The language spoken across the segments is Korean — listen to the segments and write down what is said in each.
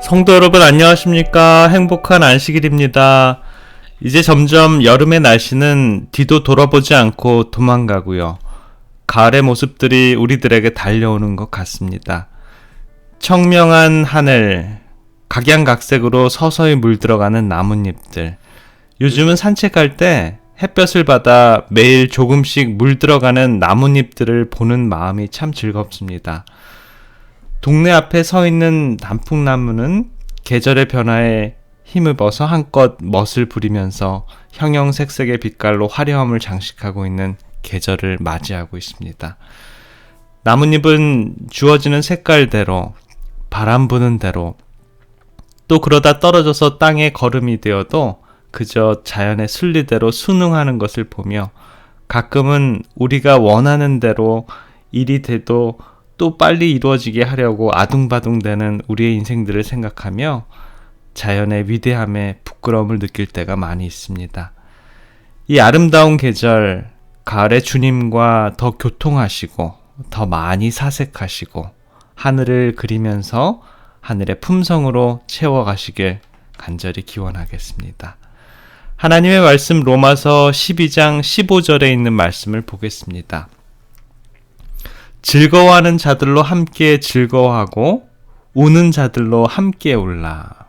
성도 여러분 안녕하십니까? 행복한 안식일입니다. 이제 점점 여름의 날씨는 뒤도 돌아보지 않고 도망가고요. 가을의 모습들이 우리들에게 달려오는 것 같습니다. 청명한 하늘, 각양각색으로 서서히 물들어가는 나뭇잎들. 요즘은 산책할 때 햇볕을 받아 매일 조금씩 물들어가는 나뭇잎들을 보는 마음이 참 즐겁습니다. 동네 앞에 서 있는 단풍나무는 계절의 변화에 힘입어서 한껏 멋을 부리면서 형형색색의 빛깔로 화려함을 장식하고 있는 계절을 맞이하고 있습니다. 나뭇잎은 주어지는 색깔대로, 바람 부는 대로, 또 그러다 떨어져서 땅에 거름이 되어도 그저 자연의 순리대로 순응하는 것을 보며 가끔은 우리가 원하는 대로 일이 돼도 또 빨리 이루어지게 하려고 아둥바둥대는 우리의 인생들을 생각하며 자연의 위대함에 부끄러움을 느낄 때가 많이 있습니다. 이 아름다운 계절, 가을에 주님과 더 교통하시고 더 많이 사색하시고 하늘을 그리면서 하늘의 품성으로 채워가시길 간절히 기원하겠습니다. 하나님의 말씀 로마서 12장 15절에 있는 말씀을 보겠습니다. 즐거워하는 자들로 함께 즐거워하고 우는 자들로 함께 울라.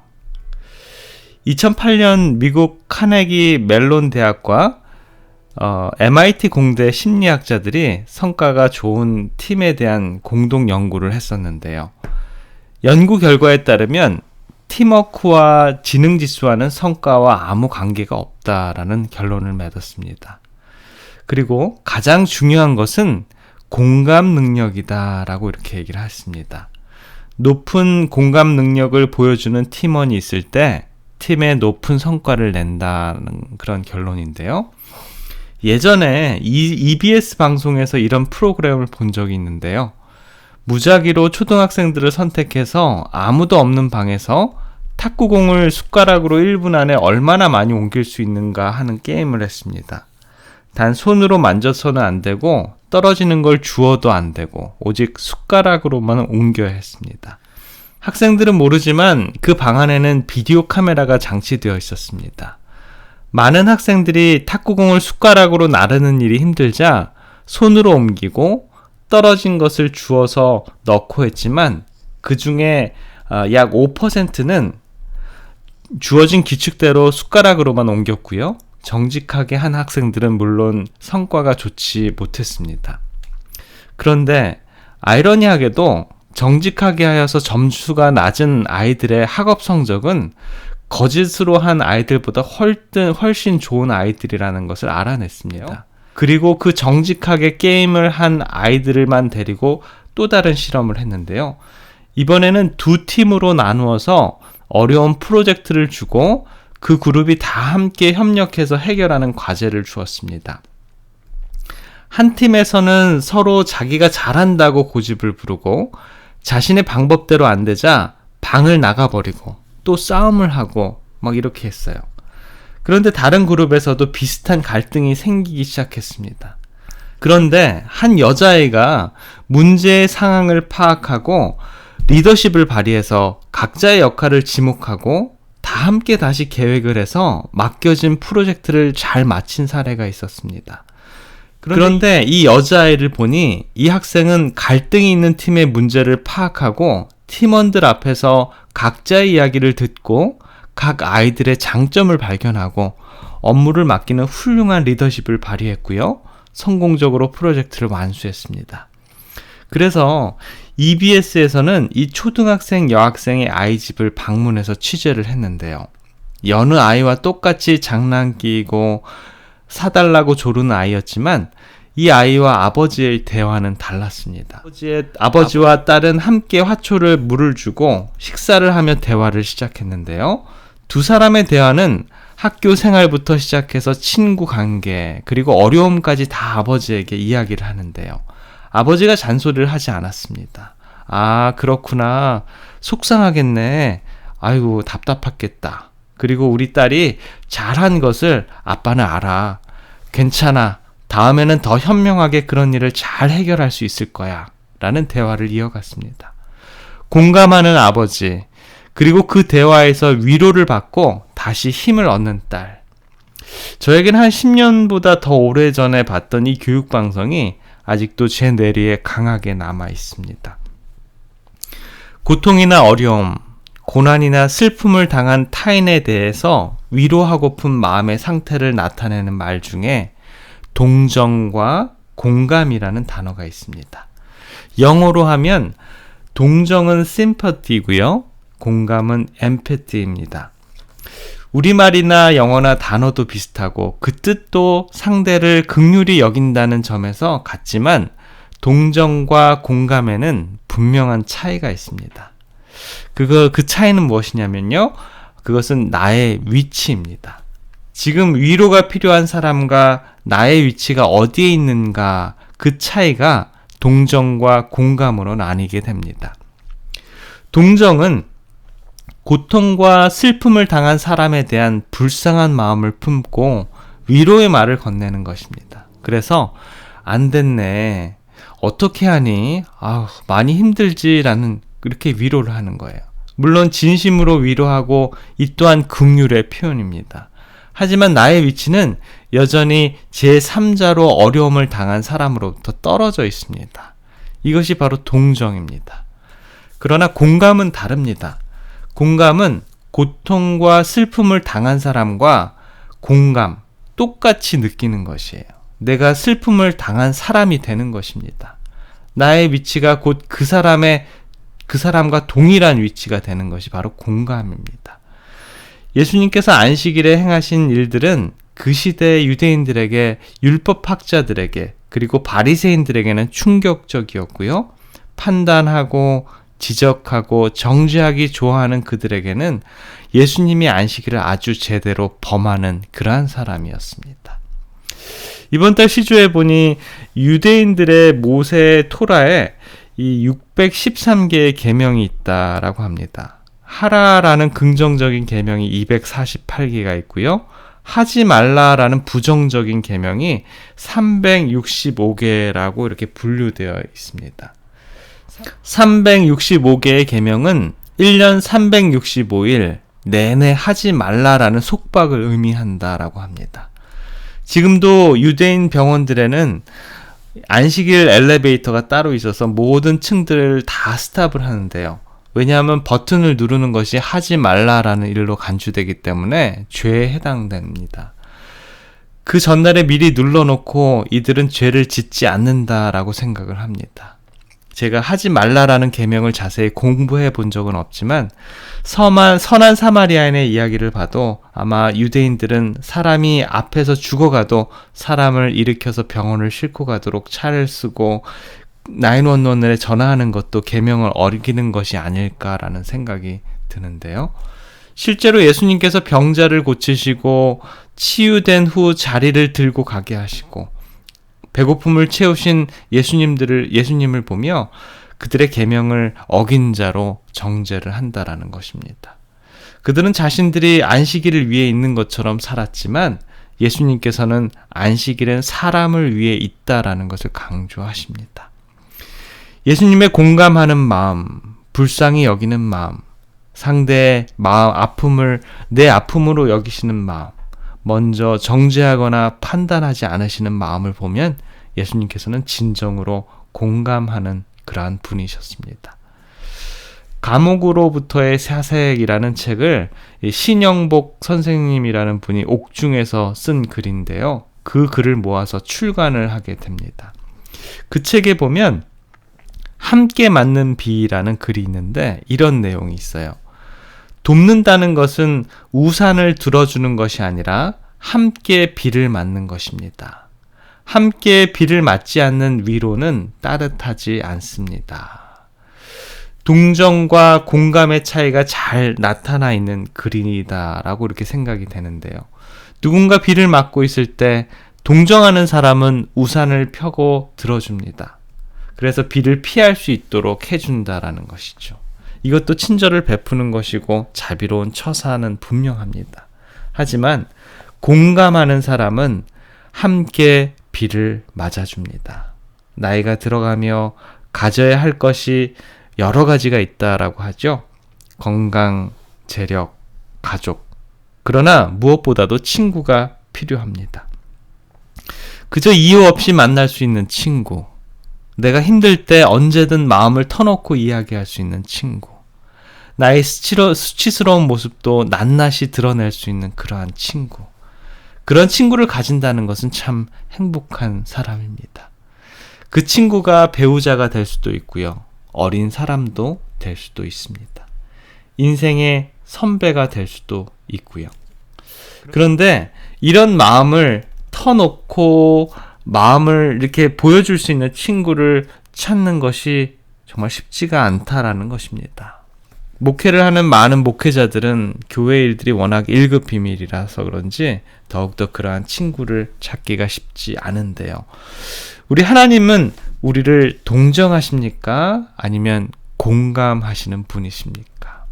2008년 미국 카네기 멜론 대학과 MIT 공대 심리학자들이 성과가 좋은 팀에 대한 공동 연구를 했었는데요. 연구 결과에 따르면 팀워크와 지능지수와는 성과와 아무 관계가 없다라는 결론을 맺었습니다. 그리고 가장 중요한 것은 공감 능력이다라고 이렇게 얘기를 했습니다. 높은 공감 능력을 보여주는 팀원이 있을 때 팀에 높은 성과를 낸다는 그런 결론인데요. 예전에 EBS 방송에서 이런 프로그램을 본 적이 있는데요. 무작위로 초등학생들을 선택해서 아무도 없는 방에서 탁구공을 숟가락으로 1분 안에 얼마나 많이 옮길 수 있는가 하는 게임을 했습니다. 단 손으로 만져서는 안 되고 떨어지는 걸 주워도 안 되고 오직 숟가락으로만 옮겨야 했습니다. 학생들은 모르지만 그 방 안에는 비디오 카메라가 장치되어 있었습니다. 많은 학생들이 탁구공을 숟가락으로 나르는 일이 힘들자 손으로 옮기고 떨어진 것을 주워서 넣고 했지만 그 중에 약 5%는 주어진 규칙대로 숟가락으로만 옮겼고요. 정직하게 한 학생들은 물론 성과가 좋지 못했습니다. 그런데 아이러니하게도 정직하게 하여서 점수가 낮은 아이들의 학업 성적은 거짓으로 한 아이들보다 훨씬 좋은 아이들이라는 것을 알아냈습니다. 그리고 그 정직하게 게임을 한 아이들만 데리고 또 다른 실험을 했는데요. 이번에는 두 팀으로 나누어서 어려운 프로젝트를 주고 그 그룹이 다 함께 협력해서 해결하는 과제를 주었습니다. 한 팀에서는 서로 자기가 잘한다고 고집을 부르고 자신의 방법대로 안 되자 방을 나가버리고 또 싸움을 하고 막 이렇게 했어요. 그런데 다른 그룹에서도 비슷한 갈등이 생기기 시작했습니다. 그런데 한 여자아이가 문제의 상황을 파악하고 리더십을 발휘해서 각자의 역할을 지목하고 다 함께 다시 계획을 해서 맡겨진 프로젝트를 잘 마친 사례가 있었습니다. 그런데 이 여자아이를 보니 이 학생은 갈등이 있는 팀의 문제를 파악하고 팀원들 앞에서 각자의 이야기를 듣고 각 아이들의 장점을 발견하고 업무를 맡기는 훌륭한 리더십을 발휘했고요. 성공적으로 프로젝트를 완수했습니다. 그래서 EBS에서는 이 초등학생 여학생의 아이 집을 방문해서 취재를 했는데요. 여느 아이와 똑같이 장난기고 사달라고 조르는 아이였지만 이 아이와 아버지의 대화는 달랐습니다. 아버지와 딸은 함께 화초를 물을 주고 식사를 하며 대화를 시작했는데요. 두 사람의 대화는 학교 생활부터 시작해서 친구 관계 그리고 어려움까지 다 아버지에게 이야기를 하는데요. 아버지가 잔소리를 하지 않았습니다. 아, 그렇구나. 속상하겠네. 아이고, 답답했겠다. 그리고 우리 딸이 잘한 것을 아빠는 알아. 괜찮아. 다음에는 더 현명하게 그런 일을 잘 해결할 수 있을 거야. 라는 대화를 이어갔습니다. 공감하는 아버지, 그리고 그 대화에서 위로를 받고 다시 힘을 얻는 딸. 저에겐 한 10년보다 더 오래전에 봤던 이 교육방송이 아직도 제 뇌리에 강하게 남아 있습니다. 고통이나 어려움, 고난이나 슬픔을 당한 타인에 대해서 위로하고픈 마음의 상태를 나타내는 말 중에 동정과 공감이라는 단어가 있습니다. 영어로 하면 동정은 sympathy고요. 공감은 empathy입니다. 우리말이나 영어나 단어도 비슷하고 그 뜻도 상대를 긍휼히 여긴다는 점에서 같지만 동정과 공감에는 분명한 차이가 있습니다. 그 차이는 무엇이냐면요. 그것은 나의 위치입니다. 지금 위로가 필요한 사람과 나의 위치가 어디에 있는가, 그 차이가 동정과 공감으로 나뉘게 됩니다. 동정은 고통과 슬픔을 당한 사람에 대한 불쌍한 마음을 품고 위로의 말을 건네는 것입니다. 그래서 안 됐네, 어떻게 하니, 많이 힘들지라는 그렇게 위로를 하는 거예요. 물론 진심으로 위로하고 이 또한 긍휼의 표현입니다. 하지만 나의 위치는 여전히 제3자로 어려움을 당한 사람으로부터 떨어져 있습니다. 이것이 바로 동정입니다. 그러나 공감은 다릅니다. 공감은 고통과 슬픔을 당한 사람과 공감, 똑같이 느끼는 것이에요. 내가 슬픔을 당한 사람이 되는 것입니다. 나의 위치가 곧 그 사람과 동일한 위치가 되는 것이 바로 공감입니다. 예수님께서 안식일에 행하신 일들은 그 시대의 유대인들에게, 율법학자들에게, 그리고 바리새인들에게는 충격적이었고요. 판단하고 지적하고 정죄하기 좋아하는 그들에게는 예수님이 안식일을 아주 제대로 범하는 그러한 사람이었습니다. 이번 달 시조에 보니 유대인들의 모세 토라에 이 613개의 계명이 있다라고 합니다. 하라라는 긍정적인 계명이 248개가 있고요. 하지 말라라는 부정적인 계명이 365개라고 이렇게 분류되어 있습니다. 365개의 계명은 1년 365일 내내 하지 말라라는 속박을 의미한다라고 합니다. 지금도 유대인 병원들에는 안식일 엘리베이터가 따로 있어서 모든 층들을 다 스탑을 하는데요. 왜냐하면 버튼을 누르는 것이 하지 말라라는 일로 간주되기 때문에 죄에 해당됩니다. 그 전날에 미리 눌러놓고 이들은 죄를 짓지 않는다라고 생각을 합니다. 제가 하지 말라라는 계명을 자세히 공부해 본 적은 없지만 선한 사마리아인의 이야기를 봐도 아마 유대인들은 사람이 앞에서 죽어가도 사람을 일으켜서 병원을 싣고 가도록 차를 쓰고 911에 전화하는 것도 계명을 어기는 것이 아닐까라는 생각이 드는데요. 실제로 예수님께서 병자를 고치시고 치유된 후 자리를 들고 가게 하시고 배고픔을 채우신 예수님을 보며 그들의 계명을 어긴 자로 정죄를 한다라는 것입니다. 그들은 자신들이 안식일을 위해 있는 것처럼 살았지만 예수님께서는 안식일은 사람을 위해 있다라는 것을 강조하십니다. 예수님의 공감하는 마음, 불쌍히 여기는 마음, 상대의 아픔을 내 아픔으로 여기시는 마음, 먼저 정죄하거나 판단하지 않으시는 마음을 보면 예수님께서는 진정으로 공감하는 그러한 분이셨습니다. 감옥으로부터의 사색이라는 책을 신영복 선생님이라는 분이 옥중에서 쓴 글인데요. 그 글을 모아서 출간을 하게 됩니다. 그 책에 보면 함께 맞는 비라는 글이 있는데 이런 내용이 있어요. 돕는다는 것은 우산을 들어주는 것이 아니라 함께 비를 맞는 것입니다. 함께 비를 맞지 않는 위로는 따뜻하지 않습니다. 동정과 공감의 차이가 잘 나타나 있는 글이다라고 이렇게 생각이 되는데요. 누군가 비를 맞고 있을 때 동정하는 사람은 우산을 펴고 들어줍니다. 그래서 비를 피할 수 있도록 해준다라는 것이죠. 이것도 친절을 베푸는 것이고 자비로운 처사는 분명합니다. 하지만 공감하는 사람은 함께 비를 맞아줍니다. 나이가 들어가며 가져야 할 것이 여러 가지가 있다라고 하죠. 건강, 재력, 가족. 그러나 무엇보다도 친구가 필요합니다. 그저 이유 없이 만날 수 있는 친구. 내가 힘들 때 언제든 마음을 터놓고 이야기할 수 있는 친구. 나의 수치스러운 모습도 낱낱이 드러낼 수 있는 그러한 친구. 그런 친구를 가진다는 것은 참 행복한 사람입니다. 그 친구가 배우자가 될 수도 있고요. 어린 사람도 될 수도 있습니다. 인생의 선배가 될 수도 있고요. 그런데 이런 마음을 터놓고 마음을 이렇게 보여줄 수 있는 친구를 찾는 것이 정말 쉽지가 않다라는 것입니다. 목회를 하는 많은 목회자들은 교회 일들이 워낙 1급 비밀이라서 그런지 더욱더 그러한 친구를 찾기가 쉽지 않은데요. 우리 하나님은 우리를 동정하십니까? 아니면 공감하시는 분이십니까?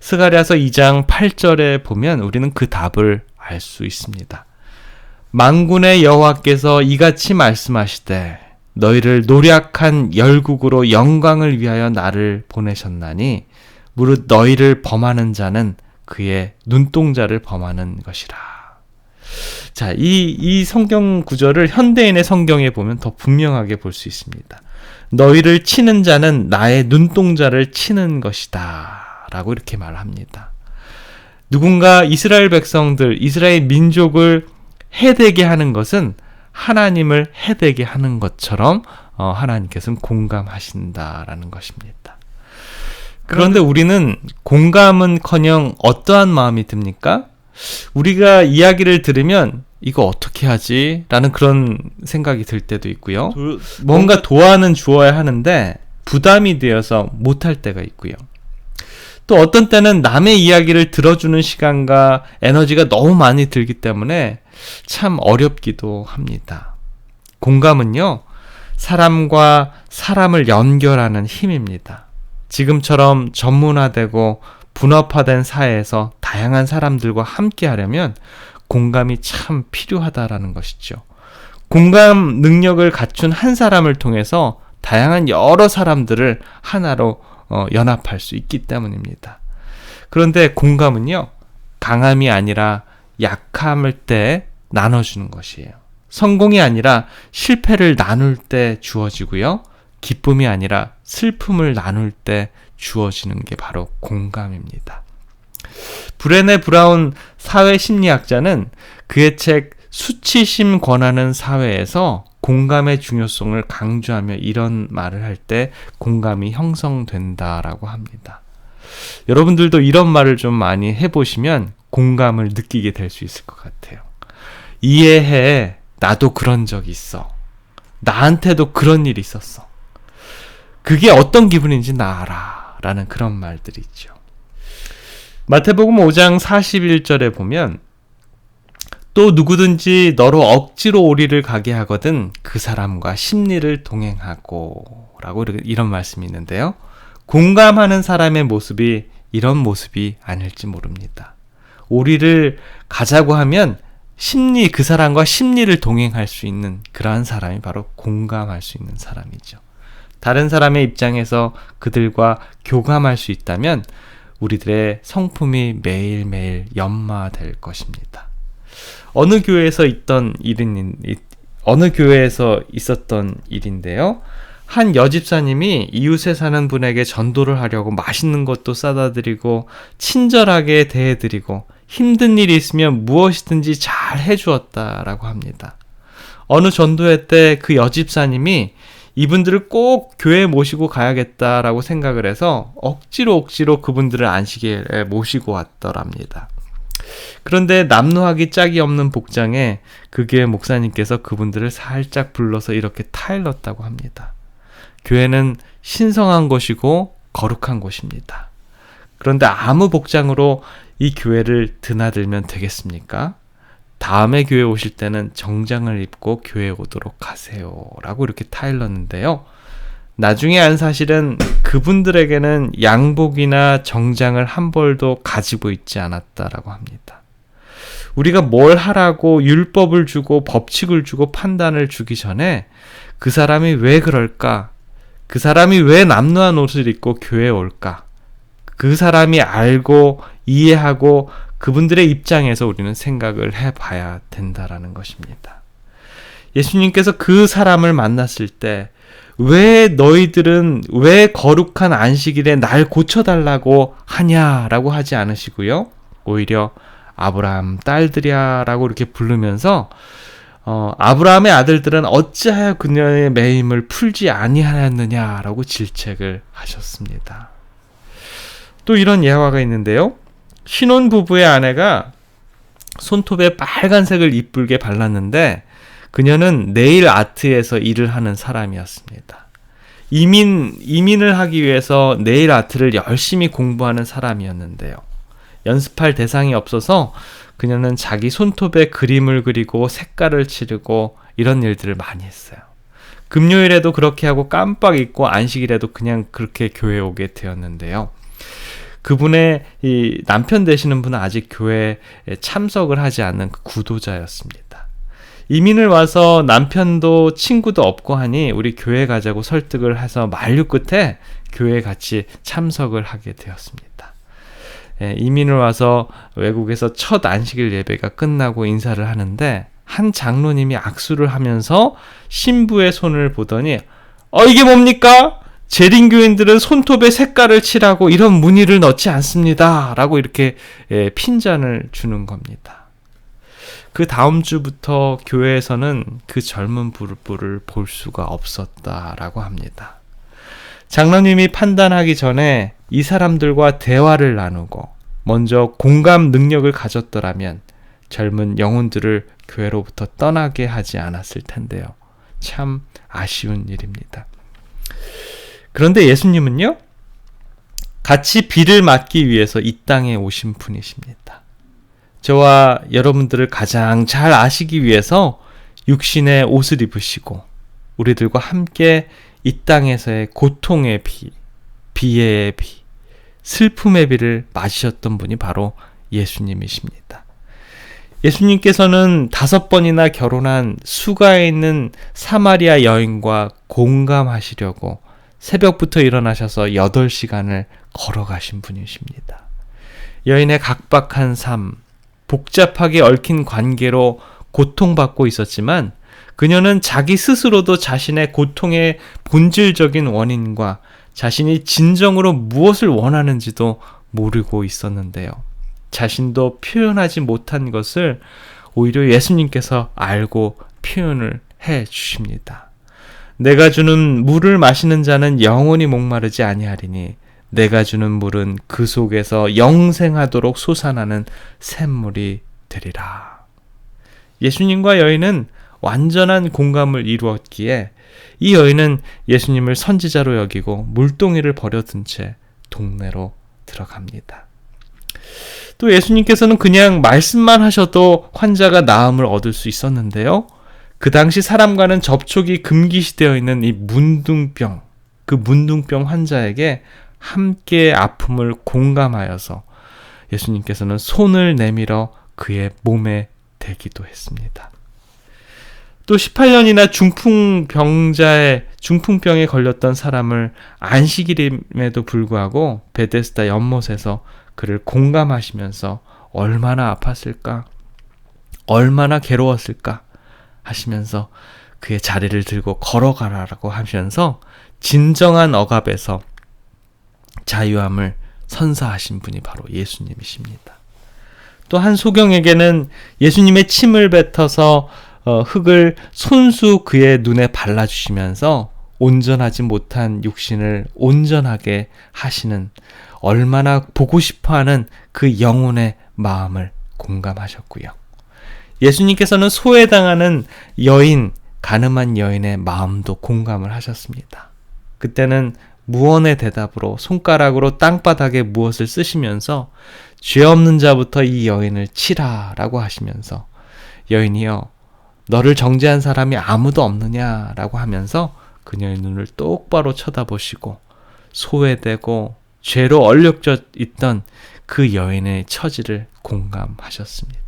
스가랴서 2장 8절에 보면 우리는 그 답을 알 수 있습니다. 만군의 여호와께서 이같이 말씀하시되 너희를 노략한 열국으로 영광을 위하여 나를 보내셨나니 무릇 너희를 범하는 자는 그의 눈동자를 범하는 것이라. 자, 이 성경 구절을 현대인의 성경에 보면 더 분명하게 볼 수 있습니다. 너희를 치는 자는 나의 눈동자를 치는 것이다 라고 이렇게 말합니다. 누군가 이스라엘 백성들, 이스라엘 민족을 해되게 하는 것은 하나님을 해되게 하는 것처럼 하나님께서는 공감하신다라는 것입니다. 그런데 우리는 공감은커녕 어떠한 마음이 듭니까? 우리가 이야기를 들으면 이거 어떻게 하지? 라는 그런 생각이 들 때도 있고요. 뭔가 도와는 주어야 하는데 부담이 되어서 못할 때가 있고요. 또 어떤 때는 남의 이야기를 들어주는 시간과 에너지가 너무 많이 들기 때문에 참 어렵기도 합니다. 공감은요, 사람과 사람을 연결하는 힘입니다. 지금처럼 전문화되고 분업화된 사회에서 다양한 사람들과 함께 하려면 공감이 참 필요하다라는 것이죠. 공감 능력을 갖춘 한 사람을 통해서 다양한 여러 사람들을 하나로 연합할 수 있기 때문입니다. 그런데 공감은요, 강함이 아니라 약함을 때 나눠주는 것이에요. 성공이 아니라 실패를 나눌 때 주어지고요. 기쁨이 아니라 슬픔을 나눌 때 주어지는 게 바로 공감입니다. 브레네 브라운 사회심리학자는 그의 책 수치심 권하는 사회에서 공감의 중요성을 강조하며 이런 말을 할 때 공감이 형성된다라고 합니다. 여러분들도 이런 말을 좀 많이 해보시면 공감을 느끼게 될 수 있을 것 같아요. 이해해. 나도 그런 적이 있어. 나한테도 그런 일이 있었어. 그게 어떤 기분인지 나 알아. 라는 그런 말들이 있죠. 마태복음 5장 41절에 보면 또 누구든지 너로 억지로 오리를 가게 하거든 그 사람과 심리를 동행하고 라고 이런 말씀이 있는데요. 공감하는 사람의 모습이 이런 모습이 아닐지 모릅니다. 오리를 가자고 하면 그 사람과 심리를 동행할 수 있는 그러한 사람이 바로 공감할 수 있는 사람이죠. 다른 사람의 입장에서 그들과 교감할 수 있다면 우리들의 성품이 매일매일 연마될 것입니다. 어느 교회에서 있었던 일인데요. 한 여집사님이 이웃에 사는 분에게 전도를 하려고 맛있는 것도 싸다 드리고 친절하게 대해드리고 힘든 일이 있으면 무엇이든지 잘 해주었다라고 합니다. 어느 전도회 때 그 여집사님이 이분들을 꼭 교회에 모시고 가야겠다라고 생각을 해서 억지로 그분들을 안식일에 모시고 왔더랍니다. 그런데 남루하기 짝이 없는 복장에 그 교회 목사님께서 그분들을 살짝 불러서 이렇게 타일렀다고 합니다. 교회는 신성한 곳이고 거룩한 곳입니다. 그런데 아무 복장으로 이 교회를 드나들면 되겠습니까? 다음에 교회 오실 때는 정장을 입고 교회에 오도록 하세요. 라고 이렇게 타일렀는데요. 나중에 안 사실은 그분들에게는 양복이나 정장을 한 벌도 가지고 있지 않았다라고 합니다. 우리가 뭘 하라고 율법을 주고 법칙을 주고 판단을 주기 전에 그 사람이 왜 그럴까? 그 사람이 왜 남루한 옷을 입고 교회에 올까? 그 사람이 알고 이해하고 그분들의 입장에서 우리는 생각을 해봐야 된다라는 것입니다. 예수님께서 그 사람을 만났을 때 왜 너희들은 왜 거룩한 안식일에 날 고쳐달라고 하냐라고 하지 않으시고요. 오히려 아브라함 딸들이야 라고 이렇게 부르면서 아브라함의 아들들은 어찌하여 그녀의 매임을 풀지 아니하였느냐라고 질책을 하셨습니다. 또 이런 예화가 있는데요. 신혼부부의 아내가 손톱에 빨간색을 이쁘게 발랐는데 그녀는 네일 아트에서 일을 하는 사람이었습니다. 이민을 하기 위해서 네일 아트를 열심히 공부하는 사람이었는데요. 연습할 대상이 없어서 그녀는 자기 손톱에 그림을 그리고 색깔을 칠하고 이런 일들을 많이 했어요. 금요일에도 그렇게 하고 깜빡 잊고 안식일에도 그냥 그렇게 교회에 오게 되었는데요. 그분의 이 남편 되시는 분은 아직 교회에 참석을 하지 않는 그 구도자였습니다. 이민을 와서 남편도 친구도 없고 하니 우리 교회 가자고 설득을 해서 만류 끝에 교회에 같이 참석을 하게 되었습니다. 이민을 와서 외국에서 첫 안식일 예배가 끝나고 인사를 하는데 한 장로님이 악수를 하면서 신부의 손을 보더니 이게 뭡니까? 재림교인들은 손톱에 색깔을 칠하고 이런 무늬를 넣지 않습니다. 라고 이렇게 핀잔을 주는 겁니다. 그 다음 주부터 교회에서는 그 젊은 부부를 볼 수가 없었다라고 합니다. 장로님이 판단하기 전에 이 사람들과 대화를 나누고 먼저 공감 능력을 가졌더라면 젊은 영혼들을 교회로부터 떠나게 하지 않았을 텐데요. 참 아쉬운 일입니다. 그런데 예수님은요, 같이 비를 맞기 위해서 이 땅에 오신 분이십니다. 저와 여러분들을 가장 잘 아시기 위해서 육신의 옷을 입으시고 우리들과 함께 이 땅에서의 고통의 비, 비애의 비, 슬픔의 비를 맞으셨던 분이 바로 예수님이십니다. 예수님께서는 5번이나 결혼한 수가에 있는 사마리아 여인과 공감하시려고 새벽부터 일어나셔서 8시간을 걸어가신 분이십니다. 여인의 각박한 삶, 복잡하게 얽힌 관계로 고통받고 있었지만 그녀는 자기 스스로도 자신의 고통의 본질적인 원인과 자신이 진정으로 무엇을 원하는지도 모르고 있었는데요. 자신도 표현하지 못한 것을 오히려 예수님께서 알고 표현을 해 주십니다. 내가 주는 물을 마시는 자는 영원히 목마르지 아니하리니 내가 주는 물은 그 속에서 영생하도록 솟아나는 샘물이 되리라. 예수님과 여인은 완전한 공감을 이루었기에 이 여인은 예수님을 선지자로 여기고 물동이를 버려둔 채 동네로 들어갑니다. 또 예수님께서는 그냥 말씀만 하셔도 환자가 나음을 얻을 수 있었는데요. 그 당시 사람과는 접촉이 금기시되어 있는 이 문둥병, 그 문둥병 환자에게 함께 아픔을 공감하여서 예수님께서는 손을 내밀어 그의 몸에 대기도 했습니다. 또 18년이나 중풍병에 걸렸던 사람을 안식일임에도 불구하고 베데스다 연못에서 그를 공감하시면서 얼마나 아팠을까, 얼마나 괴로웠을까 하시면서 그의 자리를 들고 걸어가라라고 하면서 진정한 억압에서 자유함을 선사하신 분이 바로 예수님이십니다. 또 한 소경에게는 예수님의 침을 뱉어서 흙을 손수 그의 눈에 발라주시면서 온전하지 못한 육신을 온전하게 하시는 얼마나 보고 싶어하는 그 영혼의 마음을 공감하셨고요. 예수님께서는 소외당하는 여인, 가늠한 여인의 마음도 공감을 하셨습니다. 그때는 무언의 대답으로 손가락으로 땅바닥에 무엇을 쓰시면서 죄 없는 자부터 이 여인을 치라라고 하시면서 여인이여 너를 정죄한 사람이 아무도 없느냐라고 하면서 그녀의 눈을 똑바로 쳐다보시고 소외되고 죄로 얼룩져 있던 그 여인의 처지를 공감하셨습니다.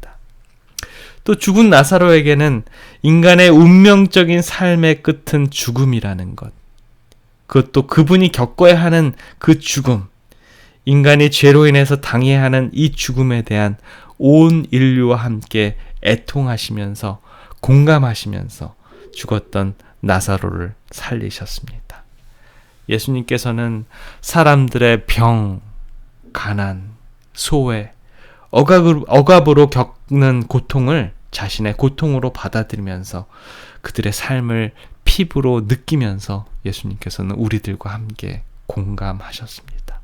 또 죽은 나사로에게는 인간의 운명적인 삶의 끝은 죽음이라는 것, 그것도 그분이 겪어야 하는 그 죽음, 인간이 죄로 인해서 당해야 하는 이 죽음에 대한 온 인류와 함께 애통하시면서 공감하시면서 죽었던 나사로를 살리셨습니다. 예수님께서는 사람들의 병, 가난, 소외, 억압으로 겪는 고통을 자신의 고통으로 받아들이면서 그들의 삶을 피부로 느끼면서 예수님께서는 우리들과 함께 공감하셨습니다.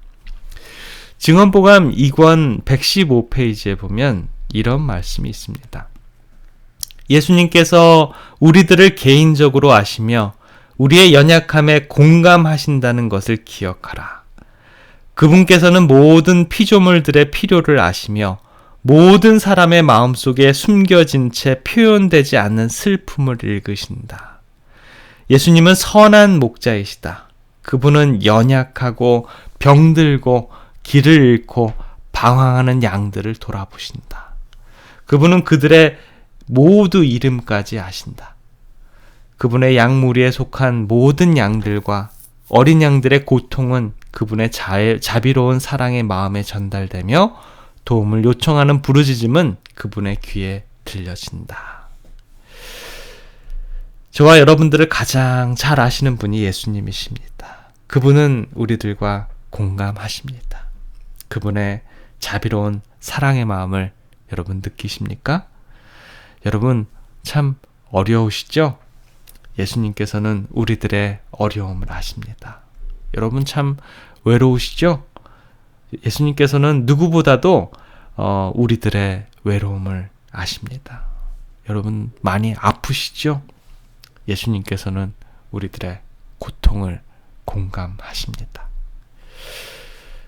증언보감 2권 115페이지에 보면 이런 말씀이 있습니다. 예수님께서 우리들을 개인적으로 아시며 우리의 연약함에 공감하신다는 것을 기억하라. 그분께서는 모든 피조물들의 필요를 아시며 모든 사람의 마음속에 숨겨진 채 표현되지 않는 슬픔을 읽으신다. 예수님은 선한 목자이시다. 그분은 연약하고 병들고 길을 잃고 방황하는 양들을 돌아보신다. 그분은 그들의 모두 이름까지 아신다. 그분의 양무리에 속한 모든 양들과 어린 양들의 고통은 그분의 자비로운 사랑의 마음에 전달되며 도움을 요청하는 부르짖음은 그분의 귀에 들려진다. 저와 여러분들을 가장 잘 아시는 분이 예수님이십니다. 그분은 우리들과 공감하십니다. 그분의 자비로운 사랑의 마음을 여러분 느끼십니까? 여러분 참 어려우시죠? 예수님께서는 우리들의 어려움을 아십니다. 여러분 참 외로우시죠? 예수님께서는 누구보다도 우리들의 외로움을 아십니다. 여러분 많이 아프시죠? 예수님께서는 우리들의 고통을 공감하십니다.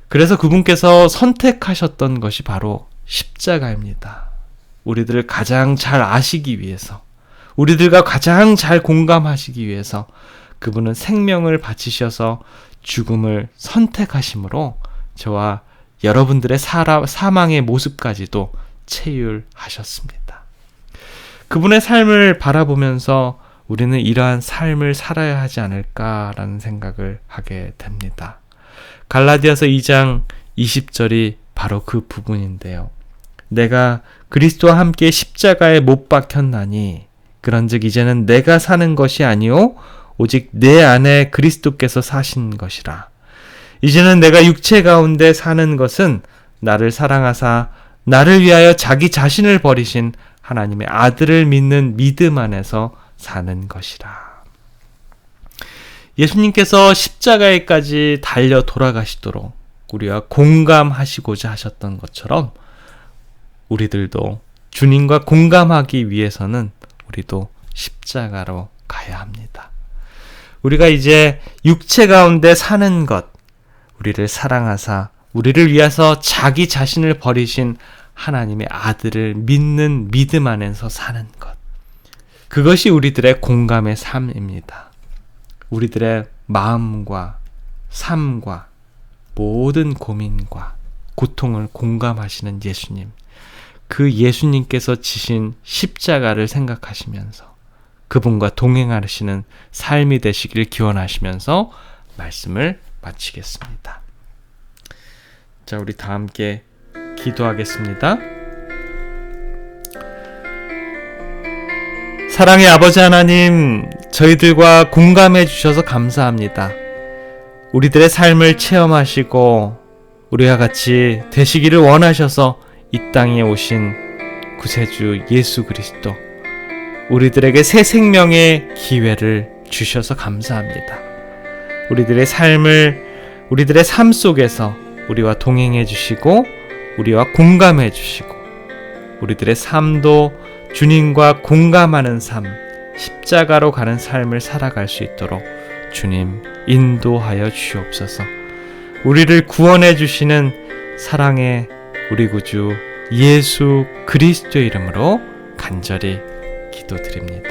그래서 그분께서 선택하셨던 것이 바로 십자가입니다. 우리들을 가장 잘 아시기 위해서, 우리들과 가장 잘 공감하시기 위해서 그분은 생명을 바치셔서 죽음을 선택하심으로 저와 여러분들의 사망의 모습까지도 체휼하셨습니다. 그분의 삶을 바라보면서 우리는 이러한 삶을 살아야 하지 않을까라는 생각을 하게 됩니다. 갈라디아서 2장 20절이 바로 그 부분인데요. 내가 그리스도와 함께 십자가에 못 박혔나니 그런즉 이제는 내가 사는 것이 아니요 오직 내 안에 그리스도께서 사신 것이라. 이제는 내가 육체 가운데 사는 것은 나를 사랑하사 나를 위하여 자기 자신을 버리신 하나님의 아들을 믿는 믿음 안에서 사는 것이라. 예수님께서 십자가에까지 달려 돌아가시도록 우리와 공감하시고자 하셨던 것처럼 우리들도 주님과 공감하기 위해서는 우리도 십자가로 가야 합니다. 우리가 이제 육체 가운데 사는 것, 우리를 사랑하사 우리를 위해서 자기 자신을 버리신 하나님의 아들을 믿는 믿음 안에서 사는 것, 그것이 우리들의 공감의 삶입니다. 우리들의 마음과 삶과 모든 고민과 고통을 공감하시는 예수님, 그 예수님께서 지신 십자가를 생각하시면서 그분과 동행하시는 삶이 되시길 기원하시면서 말씀을 마치겠습니다. 자, 우리 다 함께 기도하겠습니다. 사랑의 아버지 하나님, 저희들과 공감해 주셔서 감사합니다. 우리들의 삶을 체험하시고 우리와 같이 되시기를 원하셔서 이 땅에 오신 구세주 예수 그리스도, 우리들에게 새 생명의 기회를 주셔서 감사합니다. 우리들의 삶 속에서 우리와 동행해 주시고 우리와 공감해 주시고 우리들의 삶도 주님과 공감하는 삶, 십자가로 가는 삶을 살아갈 수 있도록 주님 인도하여 주옵소서. 우리를 구원해 주시는 사랑의 우리 구주 예수 그리스도의 이름으로 간절히 기도드립니다.